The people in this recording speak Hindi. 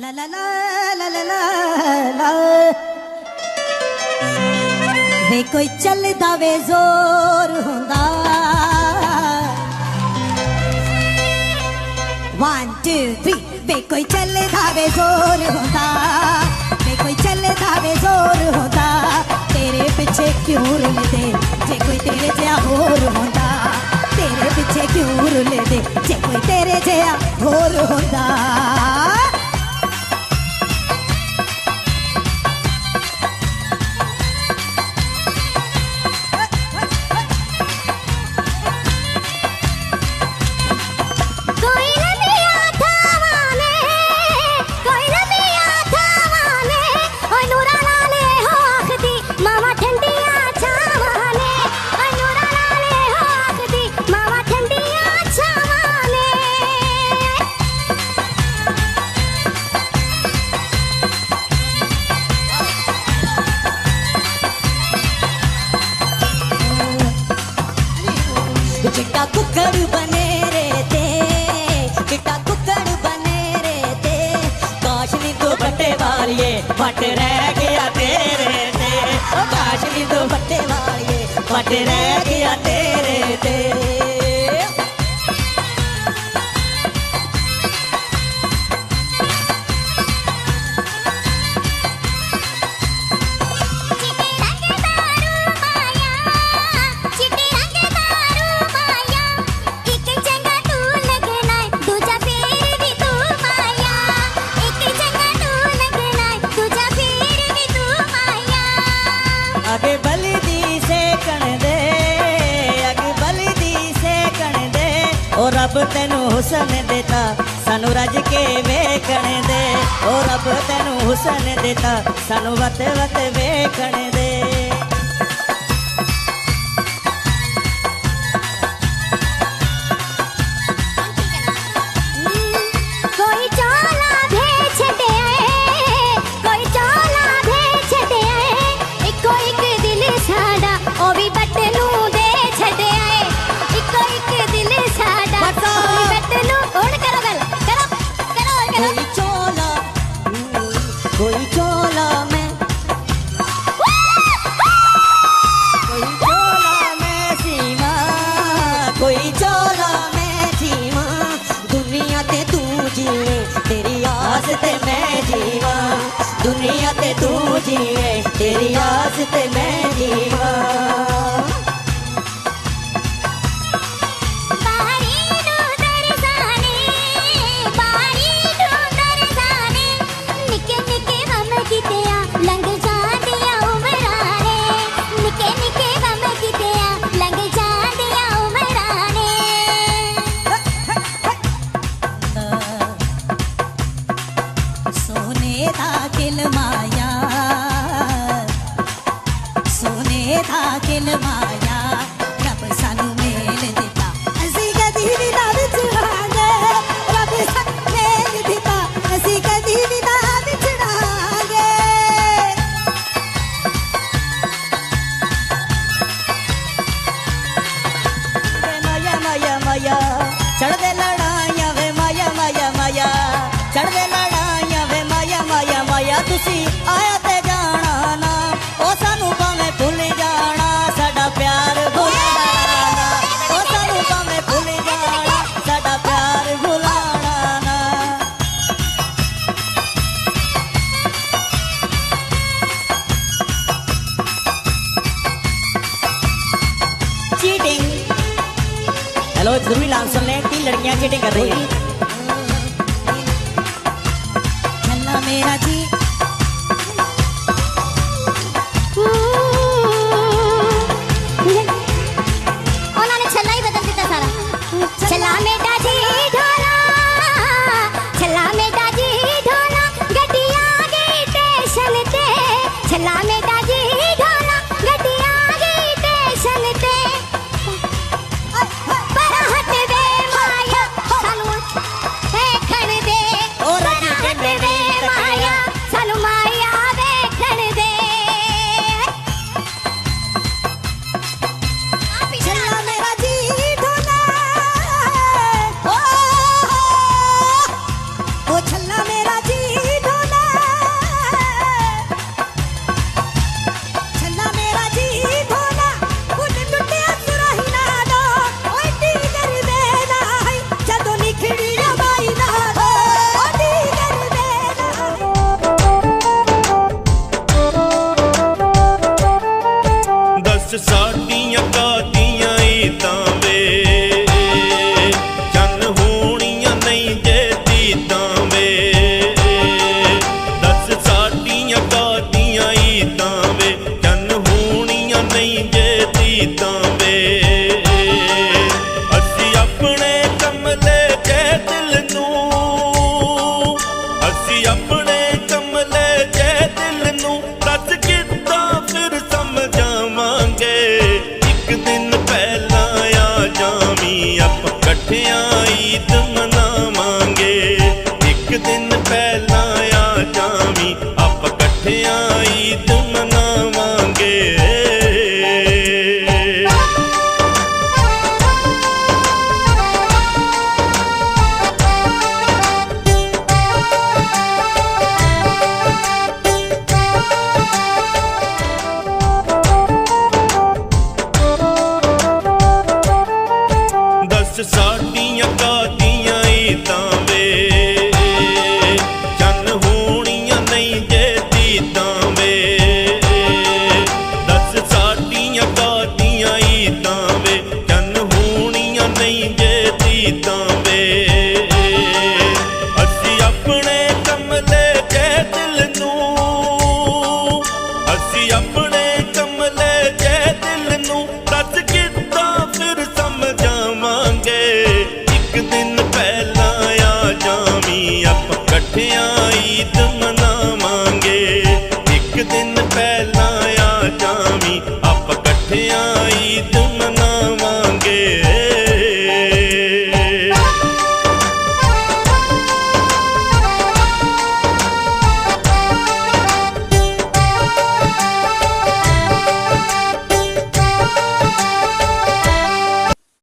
ला ला ला ला ला ला ला वे कोई चलदा वे जोर हुंदा 1 2 3 वे कोई चलदा वे जोर हुंदा वे कोई चलदा वे जोर हुंदा तेरे पीछे क्यों रुलदे जे कोई तेरे जिहा होर हुंदा तेरे पीछे क्यों रुलदे जे कोई तेरे जिहा होर हुंदा चिट्टा कुक्कड़ बने रहते चिट्टा कुक्कड़ बने रहते काशनी तो बट्टे वालिए बट रह गया तेरे ते काशनी तो बट्टे वालिए बट रह गया तेरे ते अगे बलदी से कण दे अगे बलदी से कण दे और रब तेनू हुसन देता सानू रज के वेखण दे और रब तेनू हुसन देता सानू वत वत वेखण दे कोई चोला मैं सीमा कोई चोला मैं सीमा दुनिया ते तू जीवे तेरी आस ते मैं जीवा दुनिया ते तू जीवे तेरी आस ते मैं जीवा माया रब सानू मेल दिता असी कदी भी ना विछड़ांगे रब सानू मेल दिता असी कदी भी ना विछड़ांगे वे माया माया माया चढ़ दे लड़ाइयां वे माया माया माया चढ़ दे लड़ाइयां वे माया माया माया तुसी आया ते जाना ना ओ सानू भावें भुल जाना साडा प्यार भुलाना ओ सानू भावें भुल जाना साडा प्यार भुलाना ना चीटिंग हेलो जरूरी नाम सुन लें 3 लड़कियां चीटिंग कर रही हैं छल्ला मेरा जी छला मेटा जी ढोला छला मेटा जी ढोला गड्डिया गई स्टेशन ते छला मेटा जी ढोला गड्डिया गई स्टेशन ते पर हट वे माया सानू ਅਸੀਂ ਆਪਣੇ ਕਮਲੇ ਜੇ ਦਿਲ ਨੂੰ ਦੱਸ ਕਿੱਦਾਂ ਫਿਰ ਸਮਝਾਵਾਂਗੇ ਇੱਕ ਦਿਨ ਪਹਿਲਾਂ ਆ ਜਾਵੀਂ ਆਪਾਂ ਇਕੱਠਿਆਂ ਈਦ ਮਨਾਵਾਂਗੇ ਇੱਕ ਦਿਨ ਪਹਿਲਾਂ ਆ ਜਾਵੀਂ ਆਪਾਂ ਇਕੱਠਿਆਂ ਈਦ ਮਨਾਵਾਂਗੇ ਸਾਡੀਆਂ ਕਾਦੀਆਂ ਈਦਾਂ ਵੇ ਚੰਨ ਹੋਣੀਆਂ ਨਹੀਂ ਜੇ ਦੀਦਾਂ ਵੇ ਦੱਸ ਸਾਡੀਆਂ ਕਾਦੀਆਂ ਈਦਾਂ ਵੇ ਚੰਨ ਹੋਣੀਆਂ ਨਹੀਂ ਜੇ ਦੀਦਾਂ ਵੇ ਅਸੀਂ ਆਪਣੇ ਕਮਲੇ ਜੇ ਦਿਲ ਨੂੰ ਅਸੀਂ ਆਪਣੇ ਕਮਲੇ ਜੇ ਦਿਲ ਨੂੰ ਦੱਸ ਕਿੱਦਾਂ ਫਿਰ ਸਮਝਾਵਾਂਗੇ ਇੱਕ ਦਿਨ ਪਹਿਲਾਂ ਆ ਜਾਵੀਂ ਆਪਾਂ ਇਕੱਠਿਆਂ ਈਦ ਮਨਾਵਾਂਗੇ ਇੱਕ ਦਿਨ ਪਹਿਲਾਂ ਆ ਜਾਵੀਂ ਆਪਾਂ ਇਕੱਠਿਆਂ